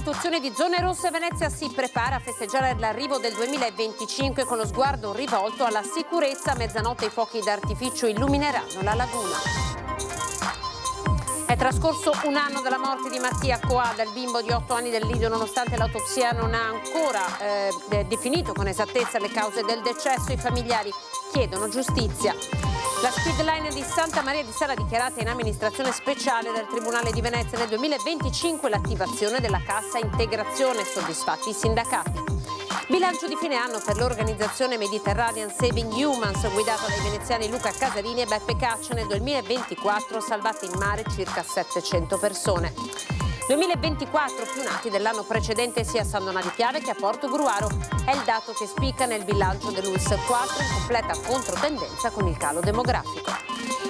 situazione di zone rosse, Venezia si prepara a festeggiare l'arrivo del 2025 con lo sguardo rivolto alla sicurezza. A mezzanotte i fuochi d'artificio illumineranno la laguna. È trascorso un anno dalla morte di Mattia Coada, il bimbo di 8 anni del Lido. Nonostante l'autopsia non ha ancora definito con esattezza le cause del decesso, i familiari chiedono giustizia. La speedline di Santa Maria di Sala dichiarata in amministrazione speciale del Tribunale di Venezia nel 2025, l'attivazione della cassa integrazione, soddisfatti i sindacati. Bilancio di fine anno per l'organizzazione Mediterranean Saving Humans, guidata dai veneziani Luca Casarini e Beppe Caccia. Nel 2024 salvate in mare circa 700 persone. 2024 più nati dell'anno precedente sia a San Donà di Piave che a Porto Gruaro. È il dato che spicca nel bilancio dell'ULSS 4 in completa controtendenza con il calo demografico.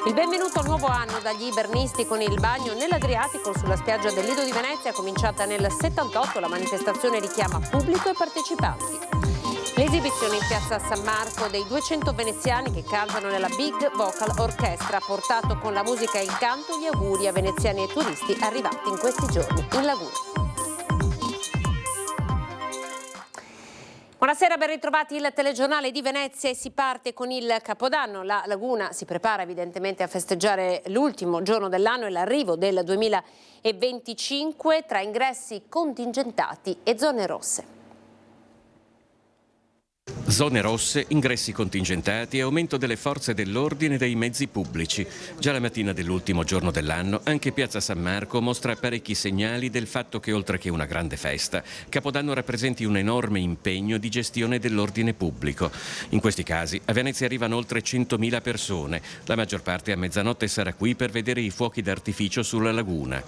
Il benvenuto al nuovo anno dagli ibernisti con il bagno nell'Adriatico sulla spiaggia del Lido di Venezia, cominciata nel 78. La manifestazione richiama pubblico e partecipanti. L'esibizione in piazza San Marco dei 200 veneziani che cantano nella Big Vocal Orchestra ha portato con la musica e il canto gli auguri a veneziani e turisti arrivati in questi giorni in laguna. Buonasera, ben ritrovati il telegiornale di Venezia e si parte con il Capodanno. La laguna si prepara evidentemente a festeggiare l'ultimo giorno dell'anno e l'arrivo del 2025 tra ingressi contingentati e zone rosse. Zone rosse, ingressi contingentati e aumento delle forze dell'ordine e dei mezzi pubblici. Già la mattina dell'ultimo giorno dell'anno, anche Piazza San Marco mostra parecchi segnali del fatto che, oltre che una grande festa, Capodanno rappresenti un enorme impegno di gestione dell'ordine pubblico. In questi casi a Venezia arrivano oltre 100.000 persone. La maggior parte a mezzanotte sarà qui per vedere i fuochi d'artificio sulla laguna.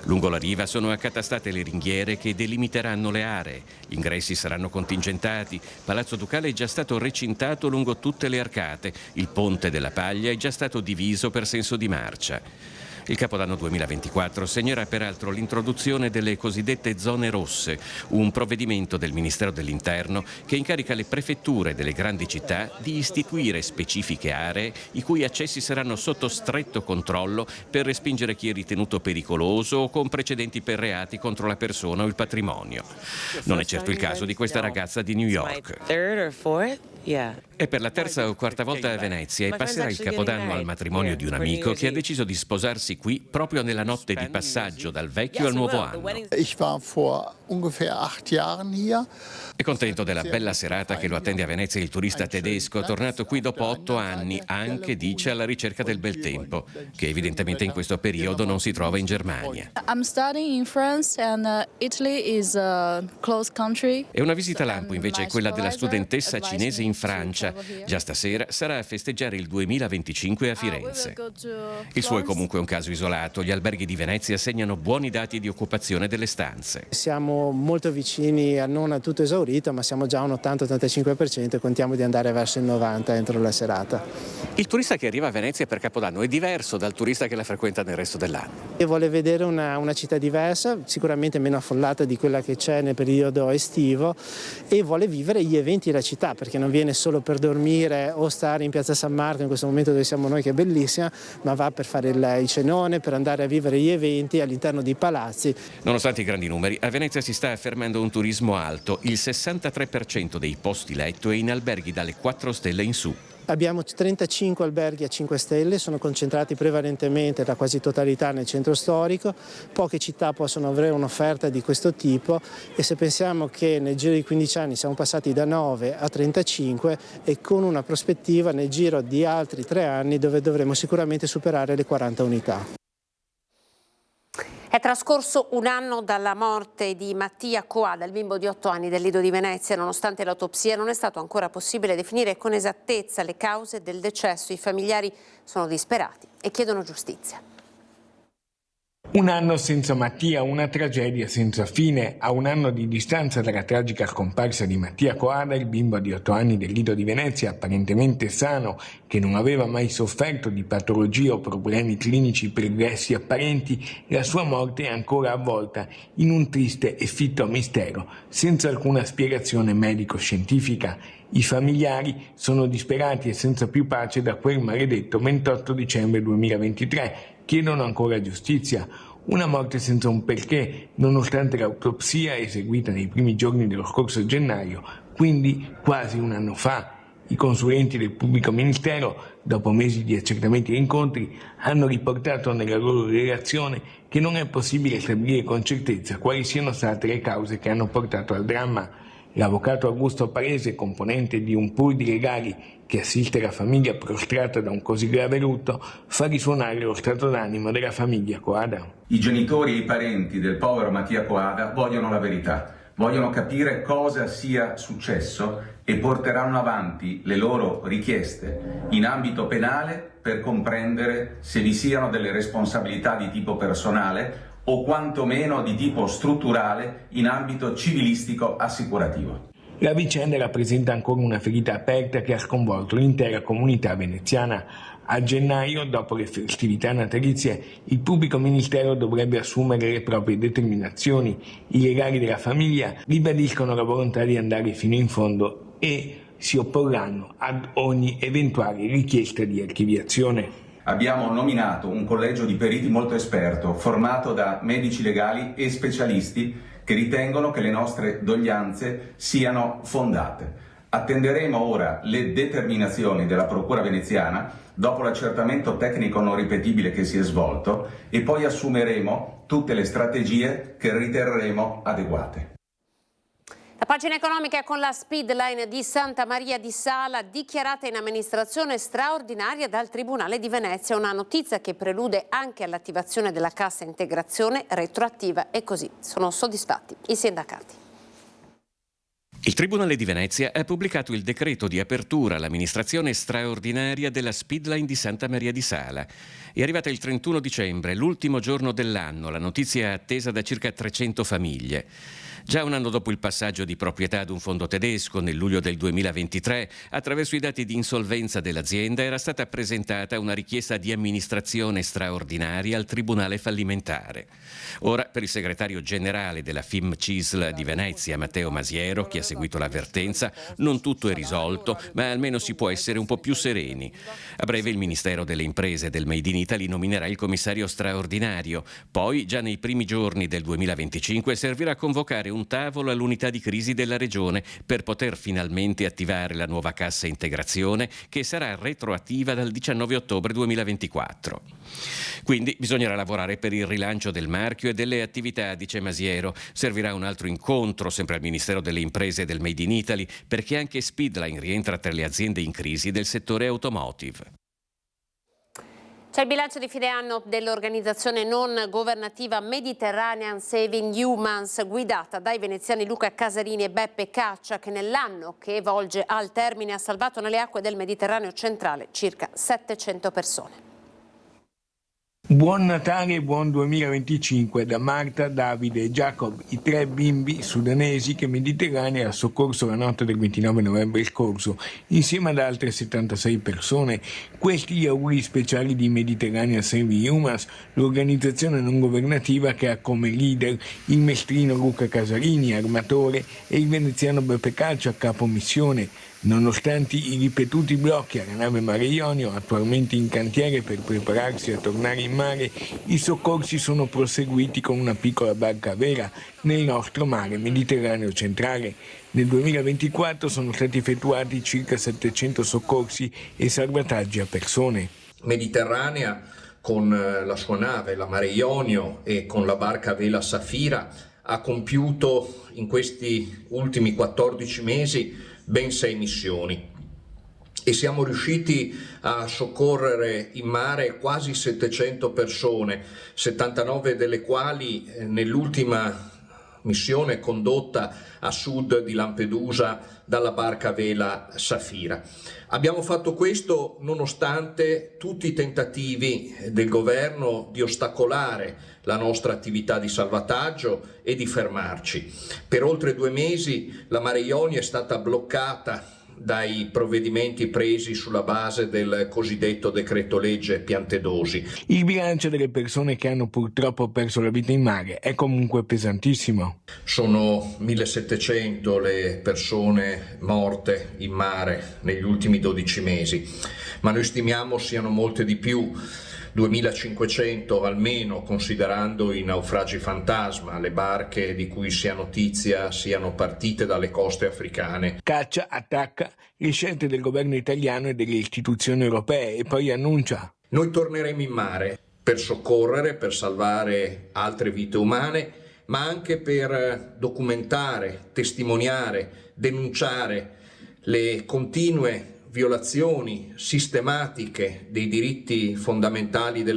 Lungo la riva sono accatastate le ringhiere che delimiteranno le aree. Gli ingressi saranno contingentati. Palazzo Ducale è già stato recintato lungo tutte le arcate. Il Ponte della Paglia è già stato diviso per senso di marcia. Il Capodanno 2024 segnerà peraltro l'introduzione delle cosiddette zone rosse, un provvedimento del Ministero dell'Interno che incarica le prefetture delle grandi città di istituire specifiche aree i cui accessi saranno sotto stretto controllo per respingere chi è ritenuto pericoloso o con precedenti per reati contro la persona o il patrimonio. Non è certo il caso di questa ragazza di New York. È per la terza o quarta volta a Venezia e passerà il Capodanno al matrimonio di un amico che ha deciso di sposarsi qui proprio nella notte di passaggio dal vecchio al nuovo anno. È contento della bella serata che lo attende a Venezia il turista tedesco, tornato qui dopo 8 anni, anche, dice, alla ricerca del bel tempo, che evidentemente in questo periodo non si trova in Germania. E una visita lampo invece è quella della studentessa cinese in Francia. Già stasera sarà a festeggiare il 2025 a Firenze. Il suo è comunque un caso isolato. Gli alberghi di Venezia segnano buoni dati di occupazione delle stanze. Siamo molto vicini a non a tutto esaurito, ma siamo già a un 80-85% e contiamo di andare verso il 90% entro la serata. Il turista che arriva a Venezia per Capodanno è diverso dal turista che la frequenta nel resto dell'anno. E vuole vedere una città diversa, sicuramente meno affollata di quella che c'è nel periodo estivo, e vuole vivere gli eventi della città, perché non viene solo per dormire o stare in piazza San Marco in questo momento dove siamo noi, che è bellissima, ma va per fare il cenone, per andare a vivere gli eventi all'interno di palazzi. Nonostante i grandi numeri, a Venezia si sta affermando un turismo alto. Il 63% dei posti letto è in alberghi dalle 4 stelle in su. Abbiamo 35 alberghi a 5 stelle, sono concentrati prevalentemente la quasi totalità nel centro storico. Poche città possono avere un'offerta di questo tipo e se pensiamo che nel giro di 15 anni siamo passati da 9 a 35 e con una prospettiva nel giro di altri 3 anni dove dovremo sicuramente superare le 40 unità. È trascorso un anno dalla morte di Mattia Coada, il bimbo di 8 anni del Lido di Venezia. Nonostante l'autopsia non è stato ancora possibile definire con esattezza le cause del decesso. I familiari sono disperati e chiedono giustizia. Un anno senza Mattia, una tragedia senza fine. A un anno di distanza dalla tragica scomparsa di Mattia Coada, il bimbo di 8 anni del Lido di Venezia, apparentemente sano, che non aveva mai sofferto di patologie o problemi clinici pregressi apparenti, la sua morte è ancora avvolta in un triste e fitto mistero, senza alcuna spiegazione medico-scientifica. I familiari sono disperati e senza più pace da quel maledetto 28 dicembre 2023. Chiedono ancora giustizia. Una morte senza un perché, nonostante l'autopsia eseguita nei primi giorni dello scorso gennaio, quindi quasi un anno fa. I consulenti del pubblico ministero, dopo mesi di accertamenti e incontri, hanno riportato nella loro relazione che non è possibile stabilire con certezza quali siano state le cause che hanno portato al dramma. L'avvocato Augusto Parese, componente di un pool di legali che assiste la famiglia prostrata da un così grave lutto, fa risuonare lo stato d'animo della famiglia Coada. I genitori e i parenti del povero Mattia Coada vogliono la verità, vogliono capire cosa sia successo e porteranno avanti le loro richieste in ambito penale per comprendere se vi siano delle responsabilità di tipo personale o quantomeno di tipo strutturale in ambito civilistico assicurativo. La vicenda rappresenta ancora una ferita aperta che ha sconvolto l'intera comunità veneziana. A gennaio, dopo le festività natalizie, il pubblico ministero dovrebbe assumere le proprie determinazioni. I legali della famiglia ribadiscono la volontà di andare fino in fondo e si opporranno ad ogni eventuale richiesta di archiviazione. Abbiamo nominato un collegio di periti molto esperto, formato da medici legali e specialisti che ritengono che le nostre doglianze siano fondate. Attenderemo ora le determinazioni della Procura veneziana dopo l'accertamento tecnico non ripetibile che si è svolto e poi assumeremo tutte le strategie che riterremo adeguate. La pagina economica è con la Speedline di Santa Maria di Sala, dichiarata in amministrazione straordinaria dal Tribunale di Venezia. Una notizia che prelude anche all'attivazione della cassa integrazione retroattiva e così sono soddisfatti i sindacati. Il Tribunale di Venezia ha pubblicato il decreto di apertura all'amministrazione straordinaria della Speedline di Santa Maria di Sala. È arrivata il 31 dicembre, l'ultimo giorno dell'anno, la notizia è attesa da circa 300 famiglie. Già un anno dopo il passaggio di proprietà ad un fondo tedesco, nel luglio del 2023, attraverso i dati di insolvenza dell'azienda era stata presentata una richiesta di amministrazione straordinaria al Tribunale fallimentare. Ora, per il segretario generale della FIM CISL di Venezia, Matteo Masiero, che ha seguito l'avvertenza, non tutto è risolto, ma almeno si può essere un po' più sereni. A breve il Ministero delle Imprese e del Made in Italy nominerà il commissario straordinario. Poi, già nei primi giorni del 2025, servirà a convocare un tavolo all'unità di crisi della regione per poter finalmente attivare la nuova cassa integrazione che sarà retroattiva dal 19 ottobre 2024. Quindi bisognerà lavorare per il rilancio del marchio e delle attività, dice Masiero. Servirà un altro incontro, sempre al Ministero delle Imprese e del Made in Italy, perché anche Speedline rientra tra le aziende in crisi del settore automotive. C'è il bilancio di fine anno dell'organizzazione non governativa Mediterranean Saving Humans, guidata dai veneziani Luca Casarini e Beppe Caccia, che nell'anno che volge al termine ha salvato nelle acque del Mediterraneo centrale circa 700 persone. Buon Natale e buon 2025 da Marta, Davide e Jacob, i 3 bimbi sudanesi che Mediterranea ha soccorso la notte del 29 novembre scorso, insieme ad altre 76 persone. Questi gli auguri speciali di Mediterranean Saving Humans, l'organizzazione non governativa che ha come leader il mestrino Luca Casarini, armatore, e il veneziano Beppe Caccia, capo missione. Nonostante i ripetuti blocchi alla nave Mare Ionio, attualmente in cantiere per prepararsi a tornare in mare, i soccorsi sono proseguiti con una piccola barca a vela nel nostro mare Mediterraneo centrale. Nel 2024 sono stati effettuati circa 700 soccorsi e salvataggi a persone. Mediterranea, con la sua nave, la Mare Ionio, e con la barca a vela Safira, ha compiuto in questi ultimi 14 mesi ben 6 missioni e siamo riusciti a soccorrere in mare quasi 700 persone, 79 delle quali nell'ultima missione condotta a sud di Lampedusa dalla barca a vela Safira. Abbiamo fatto questo nonostante tutti i tentativi del governo di ostacolare la nostra attività di salvataggio e di fermarci. Per oltre 2 mesi la Mare Ionio è stata bloccata dai provvedimenti presi sulla base del cosiddetto decreto legge Piantedosi. Il bilancio delle persone che hanno purtroppo perso la vita in mare è comunque pesantissimo. Sono 1700 le persone morte in mare negli ultimi 12 mesi, ma noi stimiamo siano molte di più. 2.500 almeno, considerando i naufragi fantasma, le barche di cui si ha notizia siano partite dalle coste africane. Caccia, attacca le scelte del governo italiano e delle istituzioni europee e poi annuncia: noi torneremo in mare per soccorrere, per salvare altre vite umane, ma anche per documentare, testimoniare, denunciare le continue violazioni sistematiche dei diritti fondamentali del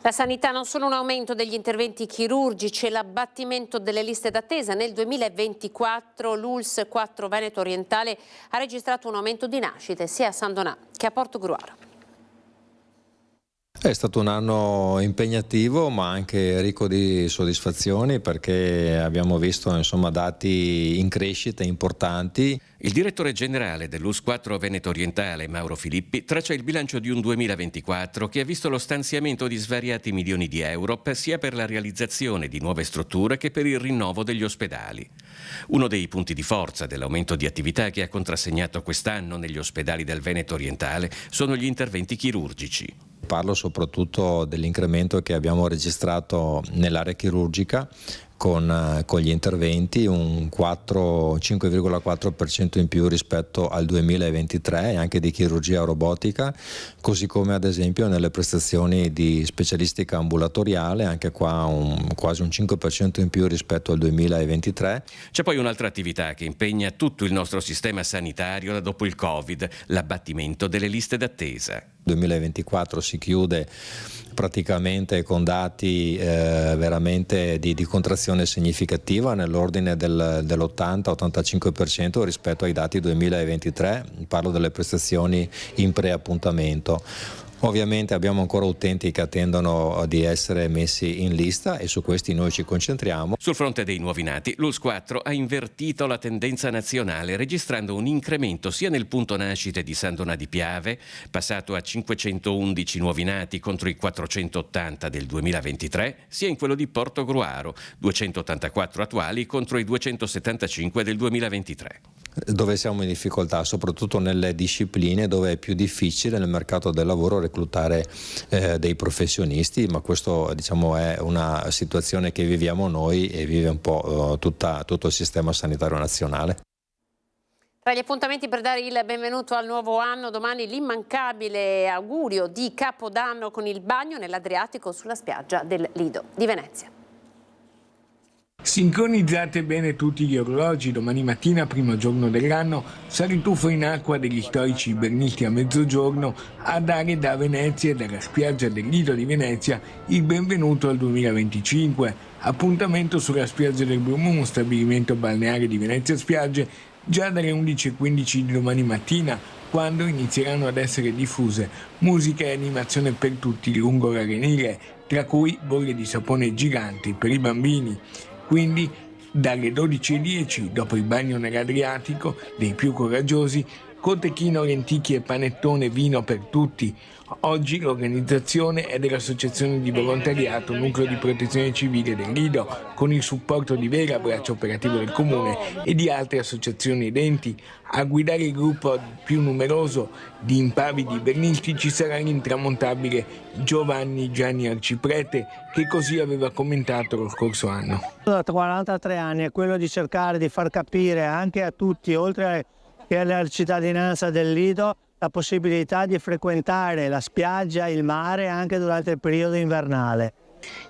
La sanità, non solo un aumento degli interventi chirurgici e l'abbattimento delle liste d'attesa. Nel 2024 l'ULSS 4 Veneto Orientale ha registrato un aumento di nascite sia a San Donà che a Portogruaro. È stato un anno impegnativo ma anche ricco di soddisfazioni, perché abbiamo visto dati in crescita importanti. Il direttore generale dell'ULSS 4 Veneto Orientale, Mauro Filippi, traccia il bilancio di un 2024 che ha visto lo stanziamento di svariati milioni di euro sia per la realizzazione di nuove strutture che per il rinnovo degli ospedali. Uno dei punti di forza dell'aumento di attività che ha contrassegnato quest'anno negli ospedali del Veneto Orientale sono gli interventi chirurgici. Parlo soprattutto dell'incremento che abbiamo registrato nell'area chirurgica con gli interventi, un 5,4% in più rispetto al 2023, anche di chirurgia robotica, così come ad esempio nelle prestazioni di specialistica ambulatoriale, anche qua quasi un 5% in più rispetto al 2023. C'è poi un'altra attività che impegna tutto il nostro sistema sanitario da dopo il Covid, l'abbattimento delle liste d'attesa. 2024 si chiude praticamente con dati veramente di contrazione significativa nell'ordine dell'80-85% rispetto ai dati 2023, parlo delle prestazioni in preappuntamento. Ovviamente abbiamo ancora utenti che attendono di essere messi in lista e su questi noi ci concentriamo. Sul fronte dei nuovi nati, l'ULSS 4 ha invertito la tendenza nazionale, registrando un incremento sia nel punto nascite di San Donà di Piave, passato a 511 nuovi nati contro i 480 del 2023, sia in quello di Portogruaro, 284 attuali contro i 275 del 2023. Dove siamo in difficoltà, soprattutto nelle discipline dove è più difficile nel mercato del lavoro reclutare dei professionisti, ma questo è una situazione che viviamo noi e vive un po' tutto il sistema sanitario nazionale. Tra gli appuntamenti per dare il benvenuto al nuovo anno, domani l'immancabile augurio di Capodanno con il bagno nell'Adriatico sulla spiaggia del Lido di Venezia. Sincronizzate bene tutti gli orologi, domani mattina, primo giorno dell'anno, sarà il tuffo in acqua degli storici Bernitti a mezzogiorno a dare da Venezia e dalla spiaggia del Lido di Venezia il benvenuto al 2025. Appuntamento sulla spiaggia del Blue Moon, stabilimento balneare di Venezia Spiagge, già dalle 11:15 di domani mattina, quando inizieranno ad essere diffuse musica e animazione per tutti lungo l'arenile, tra cui bolle di sapone giganti per i bambini. Quindi dalle 12:10, dopo il bagno nell'Adriatico dei più coraggiosi, cotechino, lenticchie e panettone, vino per tutti. Oggi l'organizzazione è dell'Associazione di Volontariato Nucleo di Protezione Civile del Lido, con il supporto di Vera, braccio operativo del Comune, e di altre associazioni ed enti. A guidare il gruppo più numeroso di impavidi bernisti ci sarà l'intramontabile Giovanni Gianni Arciprete, che così aveva commentato lo scorso anno. Da 43 anni è quello di cercare di far capire anche a tutti, oltre che alla cittadinanza del Lido, la possibilità di frequentare la spiaggia, il mare anche durante il periodo invernale.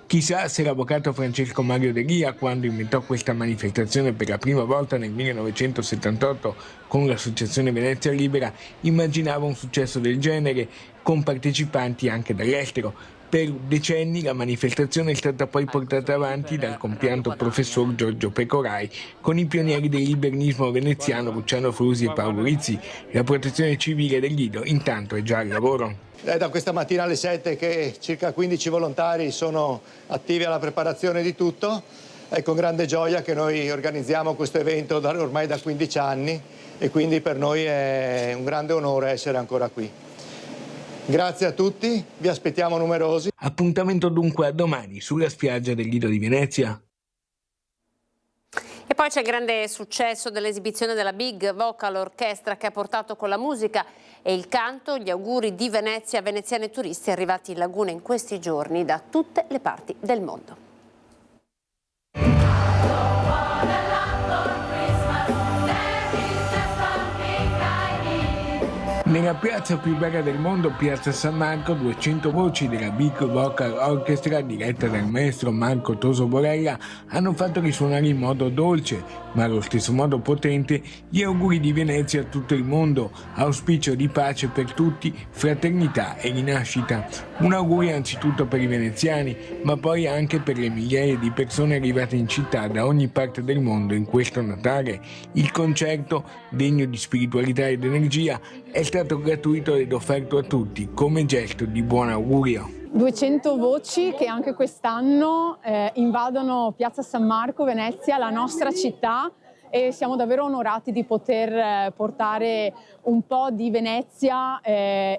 Chissà se l'avvocato Francesco Mario De Lia, quando inventò questa manifestazione per la prima volta nel 1978 con l'associazione Venezia Libera, immaginava un successo del genere con partecipanti anche dall'estero. Per decenni la manifestazione è stata poi portata avanti dal compianto professor Giorgio Pecorai con i pionieri del liberismo veneziano Luciano Frusi e Paolo Rizzi. La protezione civile del Lido intanto è già al lavoro. È da questa mattina alle 7 che circa 15 volontari sono attivi alla preparazione di tutto. È con grande gioia che noi organizziamo questo evento ormai da 15 anni e quindi per noi è un grande onore essere ancora qui. Grazie a tutti, vi aspettiamo numerosi. Appuntamento dunque a domani sulla spiaggia del Lido di Venezia. E poi c'è il grande successo dell'esibizione della Big Vocal Orchestra, che ha portato con la musica e il canto gli auguri di Venezia a veneziani e turisti arrivati in laguna in questi giorni da tutte le parti del mondo. Nella piazza più bella del mondo, Piazza San Marco, 200 voci della Big Vocal Orchestra, diretta dal maestro Marco Toso Borella, hanno fatto risuonare in modo dolce, ma allo stesso modo potente, gli auguri di Venezia a tutto il mondo, auspicio di pace per tutti, fraternità e rinascita. Un augurio anzitutto per i veneziani, ma poi anche per le migliaia di persone arrivate in città da ogni parte del mondo in questo Natale. Il concerto, degno di spiritualità ed energia, è stato gratuito ed offerto a tutti come gesto di buon augurio. 200 voci che anche quest'anno invadono Piazza San Marco, Venezia, la nostra città, e siamo davvero onorati di poter portare un po' di Venezia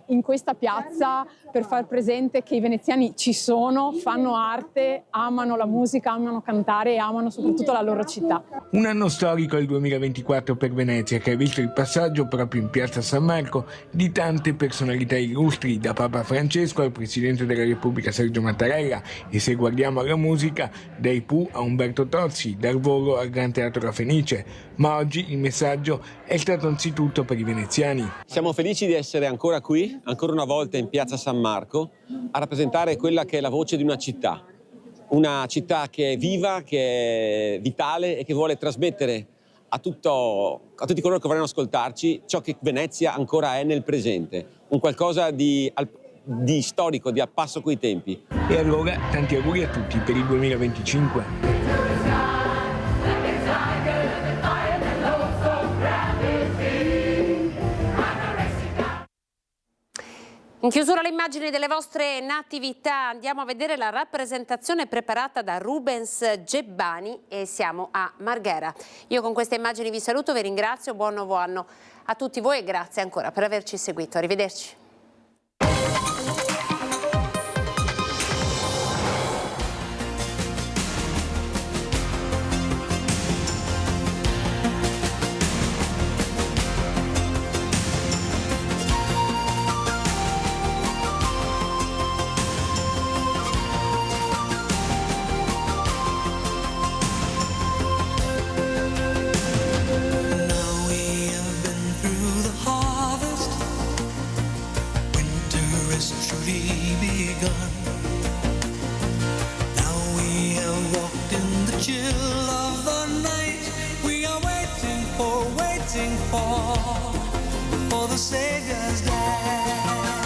in questa piazza per far presente che i veneziani ci sono, fanno arte, amano la musica, amano cantare e amano soprattutto la loro città. Un anno storico è il 2024 per Venezia, che ha visto il passaggio proprio in Piazza San Marco di tante personalità illustri, da Papa Francesco al Presidente della Repubblica Sergio Mattarella, e se guardiamo alla musica, dai Pooh a Umberto Tozzi, dal Volo al Gran Teatro La Fenice. Ma oggi il messaggio è stato anzitutto per i veneziani. Siamo felici di essere ancora qui, ancora una volta in Piazza San Marco, a rappresentare quella che è la voce di una città che è viva, che è vitale e che vuole trasmettere a tutti coloro che vorranno ascoltarci ciò che Venezia ancora è nel presente, un qualcosa di storico, di al passo coi tempi. E allora tanti auguri a tutti per il 2025. In chiusura le immagini delle vostre natività, andiamo a vedere la rappresentazione preparata da Rubens Gebbani e siamo a Marghera. Io con queste immagini vi saluto, vi ringrazio, buon nuovo anno a tutti voi e grazie ancora per averci seguito. Arrivederci. Truly begun. Now we have walked in the chill of the night. We are waiting for the Savior's day.